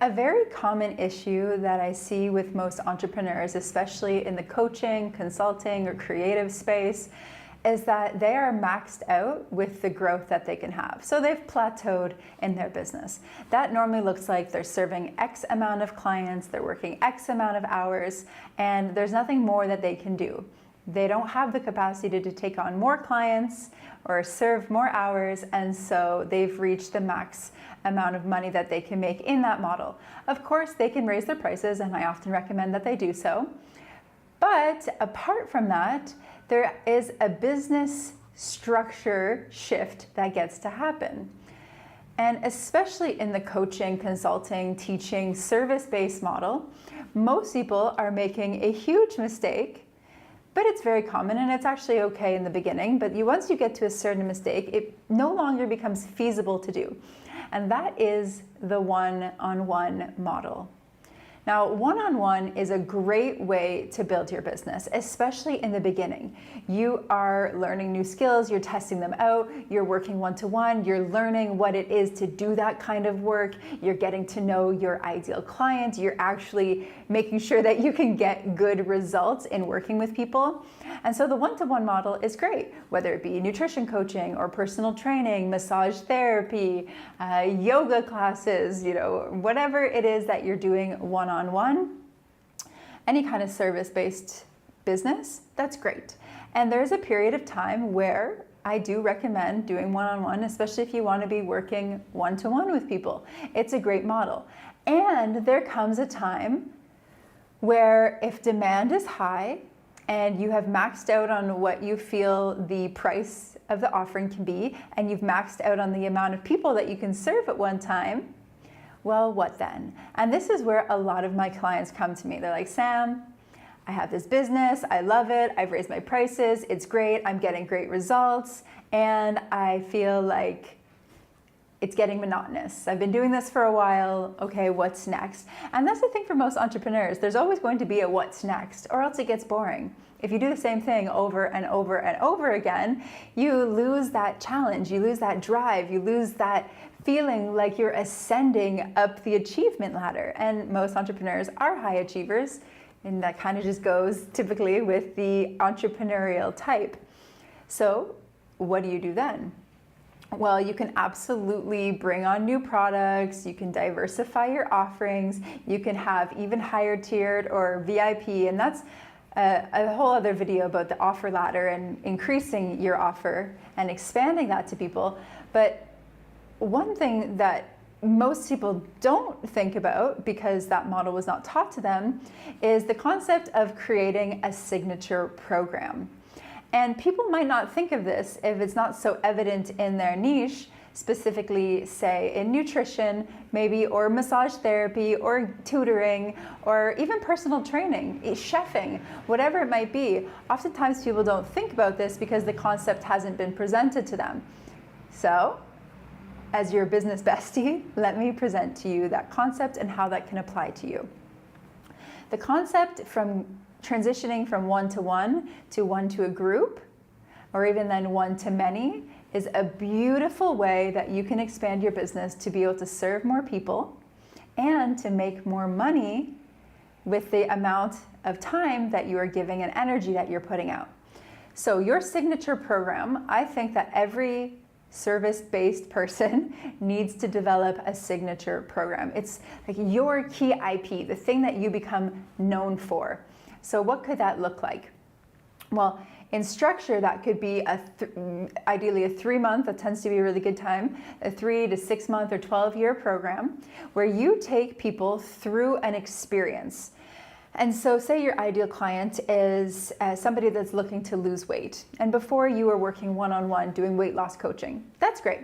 A very common issue that I see with most entrepreneurs, especially in the coaching, consulting, or creative space, is that they are maxed out with the growth that they can have. So they've plateaued in their business. That normally looks like they're serving X amount of clients, they're working X amount of hours, and there's nothing more that they can do. They don't have the capacity to take on more clients or serve more hours, and so they've reached the max amount of money that they can make in that model. Of course, they can raise their prices, and I often recommend that they do so. But apart from that, there is a business structure shift that gets to happen. And especially in the coaching, consulting, teaching, service-based model, most people are making a huge mistake. But it's very common, and it's actually okay in the beginning, but once you get to a certain mistake, it no longer becomes feasible to do. And that is the one-on-one model. Now, one-on-one is a great way to build your business, especially in the beginning. You are learning new skills, you're testing them out, you're working one-to-one, you're learning what it is to do that kind of work, you're getting to know your ideal client, you're actually making sure that you can get good results in working with people. And so the one-to-one model is great, whether it be nutrition coaching or personal training, massage therapy, yoga classes, whatever it is that you're doing one-on-one, any kind of service-based business, that's great. And there's a period of time where I do recommend doing one-on-one, especially if you want to be working one-to-one with people. It's a great model. And there comes a time where if demand is high and you have maxed out on what you feel the price of the offering can be, and you've maxed out on the amount of people that you can serve at one time, well, what then? And this is where a lot of my clients come to me. They're like, Sam, I have this business, I love it, I've raised my prices, it's great, I'm getting great results, and I feel like it's getting monotonous. I've been doing this for a while, okay, what's next? And that's the thing for most entrepreneurs. There's always going to be a what's next, or else it gets boring. If you do the same thing over and over and over again, you lose that challenge, you lose that drive, you lose that feeling like you're ascending up the achievement ladder. And most entrepreneurs are high achievers, and that kind of just goes typically with the entrepreneurial type. So what do you do then? Well, you can absolutely bring on new products, you can diversify your offerings, you can have even higher tiered or VIP, and that's a whole other video about the offer ladder and increasing your offer and expanding that to people. But one thing that most people don't think about, because that model was not taught to them, is the concept of creating a signature program. And people might not think of this if it's not so evident in their niche, specifically say in nutrition maybe, or massage therapy, or tutoring, or even personal training, chefing, whatever it might be. Oftentimes people don't think about this because the concept hasn't been presented to them. So, as your business bestie, let me present to you that concept and how that can apply to you. The concept from transitioning from one-to-one to one to a group, or even then one to many, is a beautiful way that you can expand your business to be able to serve more people and to make more money with the amount of time that you are giving and energy that you're putting out. So your signature program, I think that every service-based person needs to develop a signature program. It's like your key IP, the thing that you become known for. So what could that look like? Well, in structure, that could be ideally a 3-month, that tends to be a really good time, a 3 to 6 month or 12-year program where you take people through an experience. And so say your ideal client is somebody that's looking to lose weight, and before you were working one-on-one doing weight loss coaching. That's great.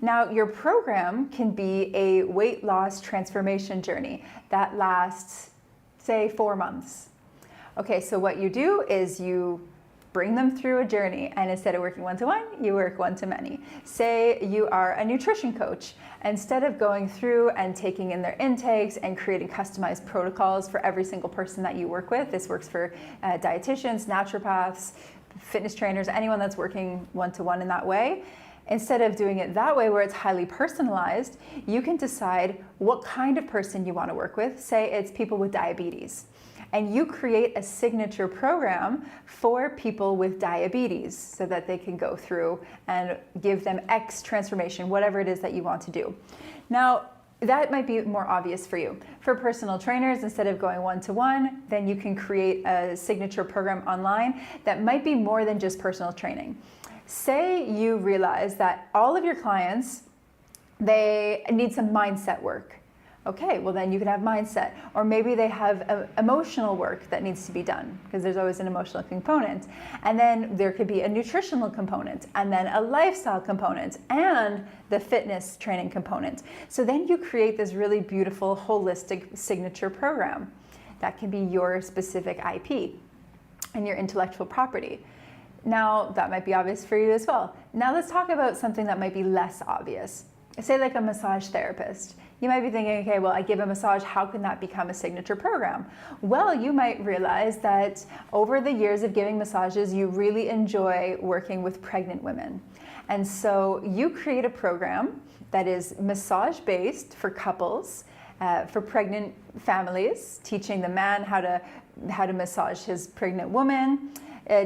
Now your program can be a weight loss transformation journey that lasts, say, 4 months. Okay, so what you do is you bring them through a journey, and instead of working one-to-one, you work one-to-many. Say you are a nutrition coach. Instead of going through and taking in their intakes and creating customized protocols for every single person that you work with, this works for dietitians, naturopaths, fitness trainers, anyone that's working one-to-one in that way. Instead of doing it that way where it's highly personalized, you can decide what kind of person you want to work with. Say it's people with diabetes, and you create a signature program for people with diabetes so that they can go through and give them X transformation, whatever it is that you want to do. Now, that might be more obvious for you. For personal trainers, instead of going one-to-one, then you can create a signature program online that might be more than just personal training. Say you realize that all of your clients, they need some mindset work. Okay, well then you can have mindset. Or maybe they have emotional work that needs to be done, because there's always an emotional component. And then there could be a nutritional component, and then a lifestyle component, and the fitness training component. So then you create this really beautiful, holistic signature program that can be your specific IP and your intellectual property. Now, that might be obvious for you as well. Now let's talk about something that might be less obvious. Say like a massage therapist. You might be thinking, okay, well, I give a massage, how can that become a signature program? Well, you might realize that over the years of giving massages, you really enjoy working with pregnant women. And so you create a program that is massage-based for couples, for pregnant families, teaching the man how to massage his pregnant woman,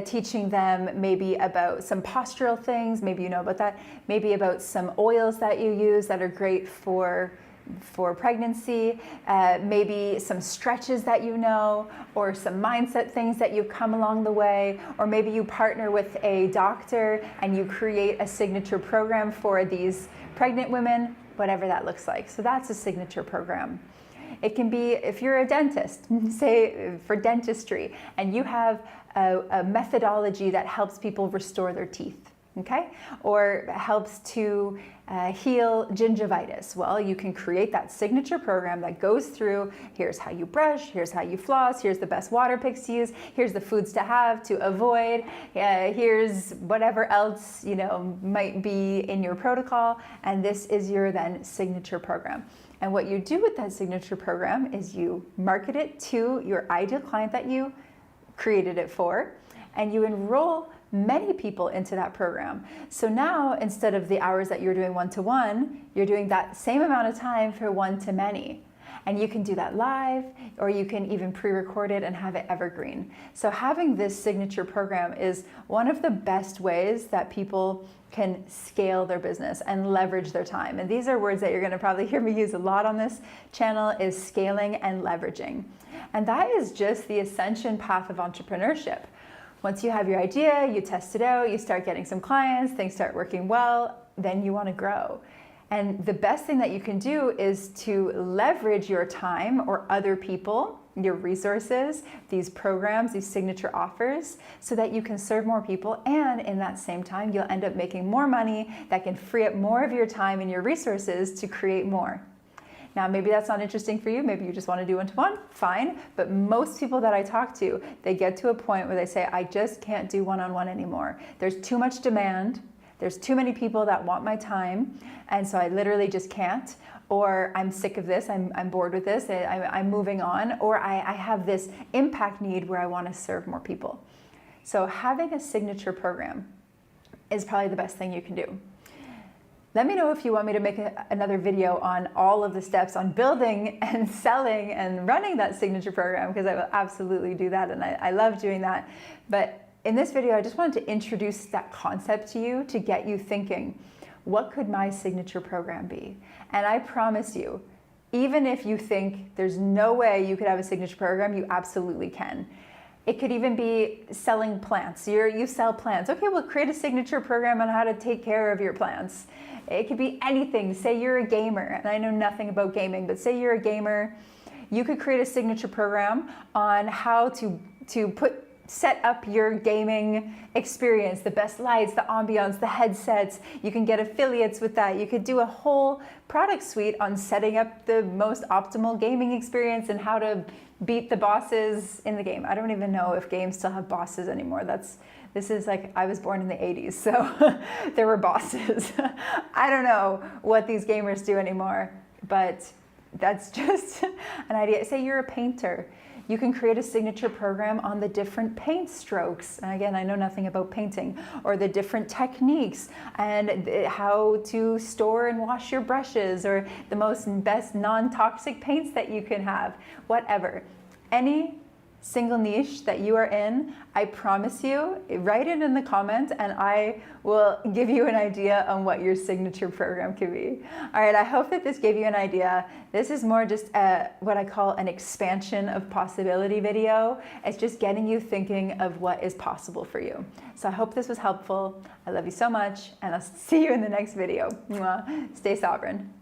teaching them maybe about some postural things, maybe you know about that, maybe about some oils that you use that are great for pregnancy, maybe some stretches that you know, or some mindset things that you've come along the way, or maybe you partner with a doctor and you create a signature program for these pregnant women, whatever that looks like. So that's a signature program. It can be if you're a dentist, say for dentistry, and you have a methodology that helps people restore their teeth, okay? Or helps to heal gingivitis. Well, you can create that signature program that goes through, here's how you brush, here's how you floss, here's the best water picks to use, here's the foods to have, to avoid, here's whatever else, you know, might be in your protocol, and this is your then signature program. And what you do with that signature program is you market it to your ideal client that you created it for, and you enroll many people into that program. So now, instead of the hours that you're doing one-to-one, you're doing that same amount of time for one-to-many. And you can do that live, or you can even pre-record it and have it evergreen. So having this signature program is one of the best ways that people can scale their business and leverage their time. And these are words that you're going to probably hear me use a lot on this channel, is scaling and leveraging. And that is just the ascension path of entrepreneurship. Once you have your idea, you test it out, you start getting some clients, things start working well, then you want to grow. And the best thing that you can do is to leverage your time or other people, your resources, these programs, these signature offers, so that you can serve more people, and in that same time, you'll end up making more money that can free up more of your time and your resources to create more. Now, maybe that's not interesting for you. Maybe you just want to do one-to-one, fine. But most people that I talk to, they get to a point where they say, I just can't do one-on-one anymore. There's too much demand. There's too many people that want my time. And so I literally just can't. Or I'm sick of this, I'm bored with this, I'm moving on. Or I have this impact need where I want to serve more people. So having a signature program is probably the best thing you can do. Let me know if you want me to make another video on all of the steps on building and selling and running that signature program, because I will absolutely do that, and I love doing that. But in this video, I just wanted to introduce that concept to you to get you thinking, what could my signature program be? And I promise you, even if you think there's no way you could have a signature program, you absolutely can. It could even be selling plants. You sell plants. Okay, well, create a signature program on how to take care of your plants. It could be anything. Say you're a gamer, and I know nothing about gaming, but say you're a gamer, you could create a signature program on how to set up your gaming experience, the best lights, the ambiance, the headsets. You can get affiliates with that. You could do a whole product suite on setting up the most optimal gaming experience and how to beat the bosses in the game. I don't even know if games still have bosses anymore. This is like, I was born in the 80s, so there were bosses. I don't know what these gamers do anymore, but that's just an idea. Say you're a painter. You can create a signature program on the different paint strokes. And again, I know nothing about painting, or the different techniques and how to store and wash your brushes, or the best non-toxic paints that you can have, whatever. Any single niche that you are in, I promise you, write it in the comments and I will give you an idea on what your signature program could be. All right, I hope that this gave you an idea. This is more just what I call an expansion of possibility video. It's just getting you thinking of what is possible for you. So I hope this was helpful. I love you so much, and I'll see you in the next video. Mwah. Stay sovereign.